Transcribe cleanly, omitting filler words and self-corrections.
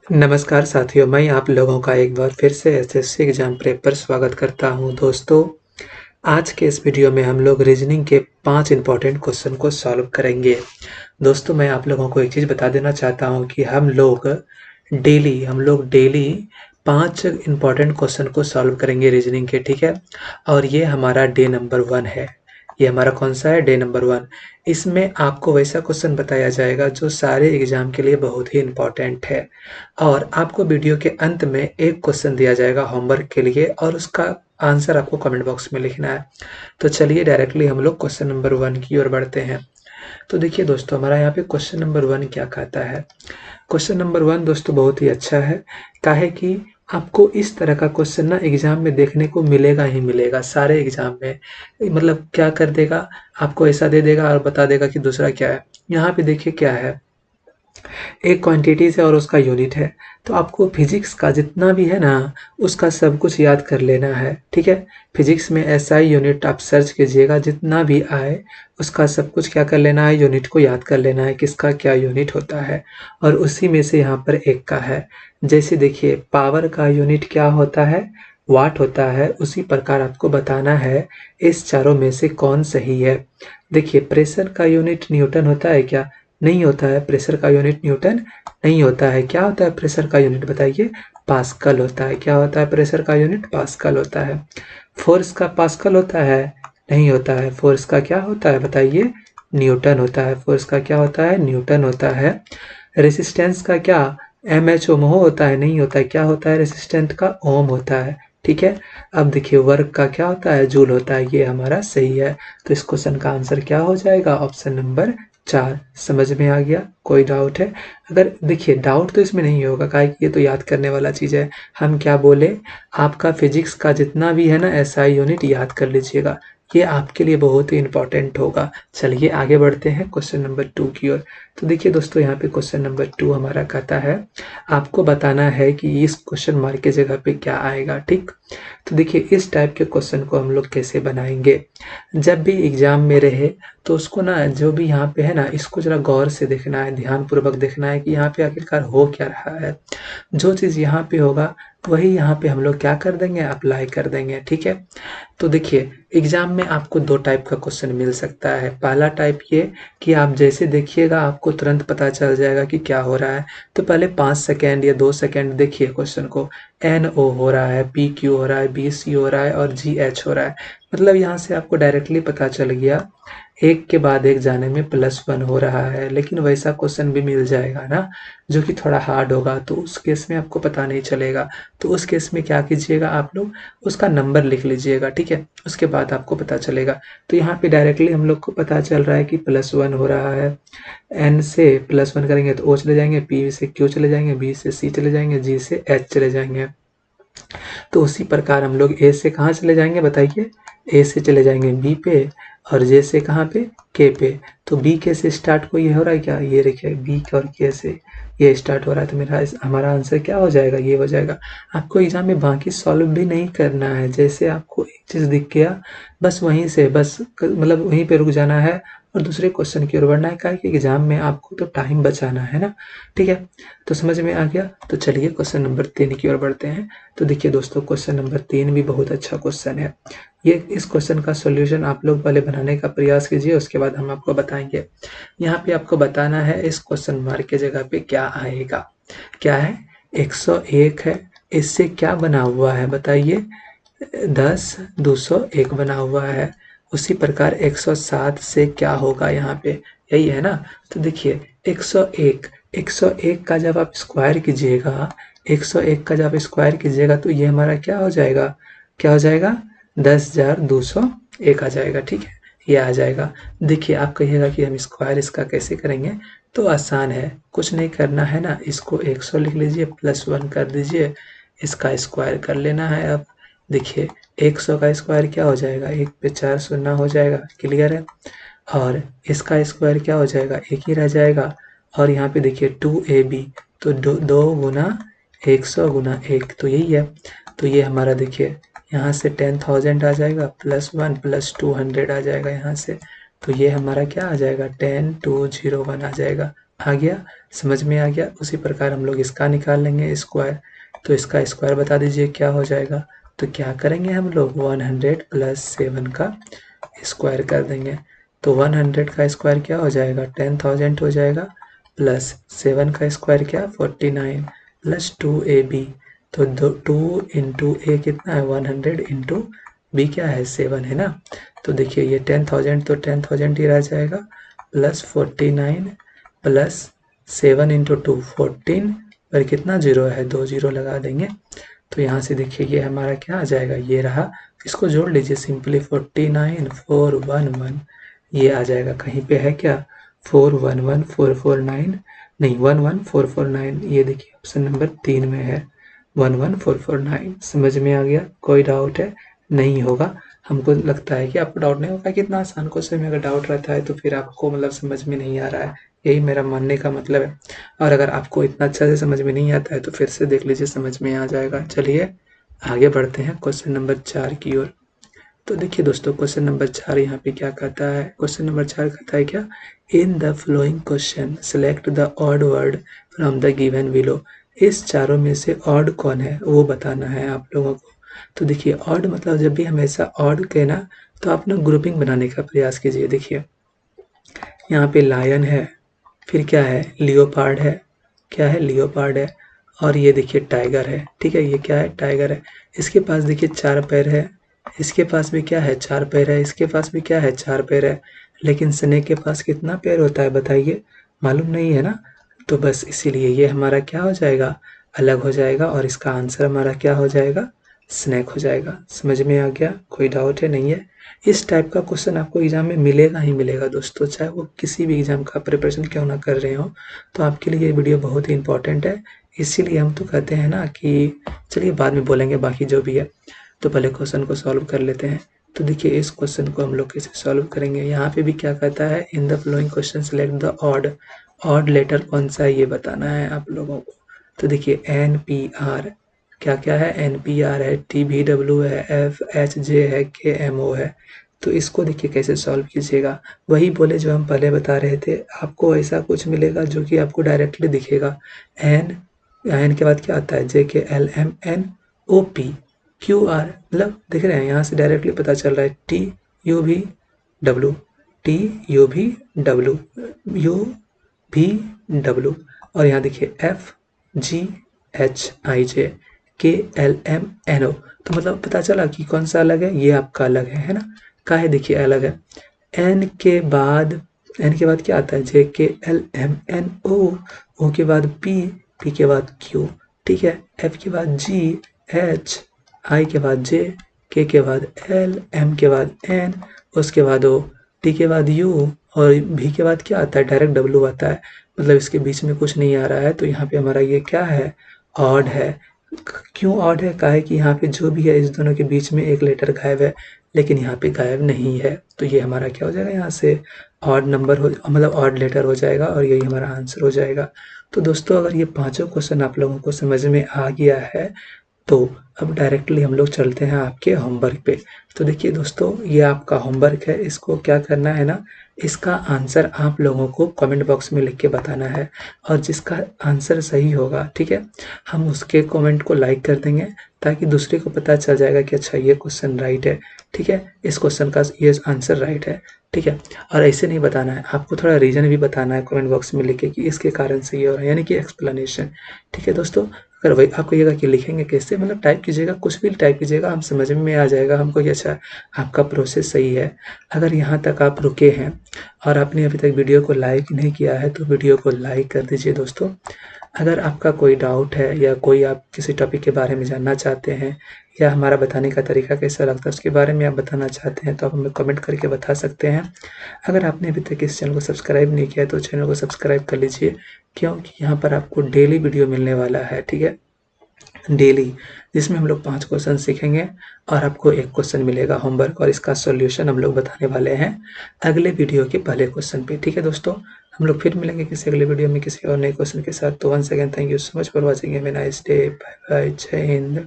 नमस्कार साथियों, मैं आप लोगों का एक बार फिर से एसएससी एग्ज़ाम प्रेप पर स्वागत करता हूं। दोस्तों, आज के इस वीडियो में हम लोग रीजनिंग के 5 इम्पोर्टेंट क्वेश्चन को सॉल्व करेंगे। दोस्तों, मैं आप लोगों को एक चीज़ बता देना चाहता हूं कि हम लोग डेली 5 इम्पोर्टेंट क्वेश्चन को सॉल्व करेंगे रीजनिंग के, ठीक है? और ये हमारा डे नंबर 1 है। ये हमारा कौन सा है? Day number 1। इसमें आपको वैसा क्वेश्चन बताया जाएगा जो सारे एग्जाम के लिए बहुत ही इम्पोर्टेंट है। और आपको वीडियो के अंत में एक क्वेश्चन दिया जाएगा होमवर्क के लिए और उसका आंसर आपको कमेंट बॉक्स में लिखना है। तो चलिए डायरेक्टली हम लोग क्वेश्चन नंबर 1 की ओर बढ़ते हैं। तो देखिए दोस्तों, हमारा यहाँ पे क्वेश्चन नंबर 1 क्या कहता है। क्वेश्चन नंबर 1 दोस्तों बहुत ही अच्छा है। काहे कि आपको इस तरह का क्वेश्चन ना एग्जाम में देखने को मिलेगा ही मिलेगा सारे एग्जाम में। मतलब क्या कर देगा, आपको ऐसा दे देगा और बता देगा कि दूसरा क्या है। यहाँ पे देखिए क्या है, एक क्वांटिटीज है और उसका यूनिट है। तो आपको फिजिक्स का जितना भी है ना, उसका सब कुछ याद कर लेना है, ठीक है? फिजिक्स में एसआई यूनिट आप सर्च कीजिएगा, जितना भी आए उसका सब कुछ क्या कर लेना है, यूनिट को याद कर लेना है, किसका क्या यूनिट होता है। और उसी में से यहाँ पर एक का है। जैसे देखिए, पावर का यूनिट क्या होता है? वाट होता है। उसी प्रकार आपको बताना है इस चारों में से कौन सही है। देखिए, प्रेशर का यूनिट न्यूटन होता है क्या? नहीं होता है। प्रेशर का यूनिट न्यूटन नहीं होता है। क्या होता है प्रेशर का यूनिट? बताइए। पास्कल होता है। क्या होता है प्रेशर का यूनिट? पास्कल होता है। फोर्स का पास्कल होता है? नहीं होता है। फोर्स का क्या होता है? बताइए। न्यूटन होता है। फोर्स का क्या होता है? न्यूटन होता है। रेसिस्टेंस का क्या? एम एच ओम होता है? नहीं होता है। क्या होता है? रेसिस्टेंट का ओम होता है, ठीक है? अब देखिए, वर्क का क्या होता है? जूल होता है। ये हमारा सही है। तो इस क्वेश्चन का आंसर क्या हो जाएगा? Option number 4। समझ में आ गया? कोई डाउट है? अगर देखिए, डाउट तो इसमें नहीं होगा, काहे कि ये तो याद करने वाला चीज़ है। हम क्या बोले, आपका फिजिक्स का जितना भी है ना एसआई यूनिट याद कर लीजिएगा। ये आपके लिए बहुत ही इंपॉर्टेंट होगा। चलिए आगे बढ़ते हैं क्वेश्चन नंबर 2 की ओर। तो देखिए दोस्तों, यहाँ पे क्वेश्चन नंबर 2 हमारा कहता है, आपको बताना है कि इस क्वेश्चन मार्क की जगह पे क्या आएगा, ठीक? तो देखिए, इस टाइप के क्वेश्चन को हम लोग कैसे बनाएंगे। जब भी एग्जाम में रहे तो उसको ना, जो भी यहाँ पे है ना, इसको जरा गौर से देखना है, ध्यान पूर्वक देखना है कि यहाँ पे आखिरकार हो क्या रहा है। जो चीज़ यहाँ पे होगा वही यहाँ पे हम लोग क्या कर देंगे, अप्लाई कर देंगे, ठीक है? तो देखिए, एग्जाम में आपको 2 टाइप का क्वेश्चन मिल सकता है। पहला टाइप ये कि आप जैसे देखिएगा आपको तुरंत पता चल जाएगा कि क्या हो रहा है। तो पहले 5 सेकेंड या 2 सेकेंड देखिए क्वेश्चन को। एन ओ हो रहा है, पी क्यू हो रहा है, बी सी हो रहा है और जी एच हो रहा है। मतलब यहाँ से आपको डायरेक्टली पता चल गया एक के बाद एक जाने में +1 हो रहा है। लेकिन वैसा क्वेश्चन भी मिल जाएगा ना, जो कि थोड़ा हार्ड होगा, तो उस केस में आपको पता नहीं चलेगा। तो उस केस में क्या कीजिएगा, आप लोग उसका नंबर लिख लीजिएगा, ठीक है? उसके बाद आपको पता चलेगा। तो यहाँ पे डायरेक्टली हम लोग को पता चल रहा है कि +1 हो रहा है। एन से +1 करेंगे तो ओ चले जाएंगे, पी से क्यू चले जाएंगे, बी से सी चले जाएंगे, जी से एच चले जाएंगे। तो उसी प्रकार हम लोग ए से कहाँ चले जाएंगे बताइए? ए से चले जाएंगे बी पे और जे से कहाँ पे? के पे। तो बी के से स्टार्ट कोई हो रहा है क्या? ये देखिए, बी और के से ये स्टार्ट हो रहा है। तो हमारा आंसर क्या हो जाएगा? ये हो जाएगा। आपको एग्जाम में बाकी सॉल्व भी नहीं करना है। जैसे आपको एक चीज़ दिख गया, बस वहीं से बस मतलब वहीं पे रुक जाना है और दूसरे क्वेश्चन की ओर बढ़ना है। काहे कि एग्जाम में आपको तो टाइम बचाना है ना, ठीक है? तो समझ में आ गया? तो चलिए क्वेश्चन नंबर 3 की ओर बढ़ते हैं। तो देखिए दोस्तों, क्वेश्चन नंबर 3 भी बहुत अच्छा क्वेश्चन है। ये इस क्वेश्चन का सॉल्यूशन आप लोग पहले बनाने का प्रयास कीजिए, उसके बाद हम आपको बताएंगे। यहाँ पे आपको बताना है इस क्वेश्चन मार्क के जगह पे क्या आएगा। क्या है? 101 है। इससे क्या बना हुआ है बताइए? 10, 201 बना हुआ है। उसी प्रकार 107 से क्या होगा यहाँ पे? यही है ना? तो देखिए, 101 101 का जब आप स्क्वायर कीजिएगा, 101 का जब आप स्क्वायर कीजिएगा तो ये हमारा क्या हो जाएगा? क्या हो जाएगा? 10,201 आ जाएगा, ठीक है? ये आ जाएगा। देखिए, आप कहिएगा कि हम स्क्वायर इसका कैसे करेंगे? तो आसान है, कुछ नहीं करना है ना, इसको 100 लिख लीजिए, +1 कर दीजिए, इसका स्क्वायर कर लेना है। अब देखिए, 100 का स्क्वायर क्या हो जाएगा? 1 पे 4 शून्य हो जाएगा, क्लियर है? और इसका स्क्वायर क्या हो जाएगा? 1 ही रह जाएगा। और यहाँ पे देखिए 2ab, तो 2 गुना 100 गुना 1, तो यही है। तो ये हमारा देखिए, यहाँ से 10,000 आ जाएगा, +1 +200 आ जाएगा यहाँ से। तो ये हमारा क्या आ जाएगा? 10201 आ जाएगा। आ गया, समझ में आ गया। उसी प्रकार हम लोग इसका निकाल लेंगे स्क्वायर, तो इसका स्क्वायर बता दीजिए क्या हो जाएगा। तो क्या करेंगे हम लोग 100 प्लस 7 का स्क्वायर कर देंगे। तो 100 का स्क्वायर क्या हो जाएगा 10,000 हो जाएगा, प्लस 7 का स्क्वायर क्या 49 प्लस 2ab। तो 2 इंटू ए कितना है 100 इंटू बी क्या है 7 है ना। तो देखिए ये 10,000 तो 10,000 ही रह जाएगा, प्लस 49 प्लस 7 इंटू 2 14 पर कितना जीरो है 2 जीरो लगा देंगे। तो यहाँ से देखिए ये हमारा क्या आ जाएगा, ये रहा। इसको जोड़ लीजिए सिंपली 49 411 ये आ जाएगा। कहीं पे है क्या 411449 नहीं 11449, ये देखिए ऑप्शन नंबर 3 में है 11449। समझ में आ गया, कोई डाउट है नहीं होगा। हमको लगता है कि आपको डाउट नहीं होगा, कितना आसान क्वेश्चन में अगर डाउट रहता है तो फिर आपको मतलब समझ में नहीं आ रहा है, यही मेरा मानने का मतलब है। और अगर आपको इतना अच्छा से समझ में नहीं आता है तो फिर से देख लीजिए, समझ में आ जाएगा। चलिए आगे बढ़ते हैं क्वेश्चन नंबर 4 की ओर। तो देखिए दोस्तों क्वेश्चन नंबर 4 यहाँ पे क्या कहता है, क्वेश्चन नंबर 4 कहता है क्या, इन the following question select the odd word from the given below. इस चारों में से ऑड कौन है वो बताना है आप लोगों को। तो देखिए ऑड मतलब जब भी हमेशा ऑड कहना तो आप लोग ग्रुपिंग बनाने का प्रयास कीजिए। देखिए यहाँ पे लायन है, फिर क्या है लियोपार्ड है, क्या है लियोपार्ड है, और ये देखिए टाइगर है। ठीक है, ये क्या है टाइगर है। इसके पास देखिए 4 पैर है, इसके पास भी क्या है 4 पैर है, इसके पास भी क्या है 4 पैर है। लेकिन स्नेक के पास कितना पैर होता है बताइए, मालूम नहीं है ना। तो बस इसीलिए ये हमारा क्या हो जाएगा अलग हो जाएगा, और इसका आंसर हमारा क्या हो जाएगा स्नेक हो जाएगा। समझ में आ गया, कोई डाउट है नहीं है। इस टाइप का क्वेश्चन आपको एग्जाम में मिलेगा ही मिलेगा दोस्तों, चाहे वो किसी भी एग्जाम का प्रिपरेशन क्यों ना कर रहे हो। तो आपके लिए ये वीडियो बहुत ही इंपॉर्टेंट है, इसीलिए हम तो कहते हैं ना कि चलिए बाद में बोलेंगे बाकी जो भी है। तो पहले क्वेश्चन को सॉल्व कर लेते हैं। तो देखिए इस क्वेश्चन को हम लोग कैसे सॉल्व करेंगे, यहाँ पे भी क्या कहता है in the following question select the odd. Odd letter कौन सा है ये बताना है आप लोगों को। तो देखिए NPR क्या क्या है, NPR है, TVW है, FHJ है, KMO है। तो इसको देखिए कैसे सॉल्व कीजिएगा, वही बोले जो हम पहले बता रहे थे। आपको ऐसा कुछ मिलेगा जो कि आपको डायरेक्टली दिखेगा। एन के बाद क्या आता है JKLMNOP QR, मतलब देख रहे हैं यहाँ से डायरेक्टली पता चल रहा है TUVW UVW, और यहाँ देखिए FGHIJ KLMNO। तो मतलब पता चला कि कौन सा अलग है, ये आपका अलग है ना। का है देखिए अलग है। एन के बाद क्या आता है JKLMNO, O के बाद P के बाद Q, ठीक है, F के बाद GH, I के बाद J, K के बाद L, M के बाद N, उसके बाद O, T के बाद U, और V के बाद क्या आता है डायरेक्ट W आता है। मतलब इसके बीच में कुछ नहीं आ रहा है। तो यहाँ पे हमारा ये क्या है ऑड है। क्यों ऑड है, का है कि यहाँ पे जो भी है इस दोनों के बीच में एक लेटर गायब है, लेकिन यहाँ पे गायब नहीं है। तो ये हमारा क्या हो जाएगा यहाँ से ऑड नंबर हो, मतलब ऑड लेटर हो जाएगा, और यही हमारा आंसर हो जाएगा। तो दोस्तों अगर ये पांचों क्वेश्चन आप लोगों को समझ में आ गया है तो अब डायरेक्टली हम लोग चलते हैं आपके होमवर्क पे। तो देखिए दोस्तों ये आपका होमवर्क है, इसको क्या करना है ना, इसका आंसर आप लोगों को कमेंट बॉक्स में लिख के बताना है, और जिसका आंसर सही होगा ठीक है हम उसके कमेंट को लाइक कर देंगे, ताकि दूसरे को पता चल जाएगा कि अच्छा ये क्वेश्चन राइट है। ठीक है, इस क्वेश्चन का ये आंसर राइट है। ठीक है, और ऐसे नहीं बताना है, आपको थोड़ा रीजन भी बताना है कमेंट बॉक्स में लिख के कि इसके कारण से ये हो रहा है, यानी कि एक्सप्लेनेशन। ठीक है दोस्तों, अगर वही आप कहिएगा कि लिखेंगे कैसे, मतलब टाइप कीजिएगा, कुछ भी टाइप कीजिएगा, हम समझ में आ जाएगा हमको कि अच्छा आपका प्रोसेस सही है। अगर यहाँ तक आप रुके हैं और आपने अभी तक वीडियो को लाइक नहीं किया है तो वीडियो को लाइक कर दीजिए दोस्तों। अगर आपका कोई डाउट है या कोई आप किसी टॉपिक के बारे में जानना चाहते हैं, या हमारा बताने का तरीका कैसा लगता है उसके बारे में आप बताना चाहते हैं, तो आप हमें कमेंट करके बता सकते हैं। अगर आपने अभी तक इस चैनल को सब्सक्राइब नहीं किया तो चैनल को सब्सक्राइब कर लीजिए, क्योंकि यहाँ पर आपको डेली वीडियो मिलने वाला है। ठीक है, डेली, जिसमें हम लोग 5 क्वेश्चन सीखेंगे और आपको एक क्वेश्चन मिलेगा होमवर्क, और इसका सॉल्यूशन हम लोग बताने वाले हैं अगले वीडियो के पहले क्वेश्चन पे। ठीक है दोस्तों, हम लोग फिर मिलेंगे किसी अगले वीडियो में किसी और नए क्वेश्चन के साथ। तो once again thank you so much for watching, have a nice day, bye bye, जय हिंद।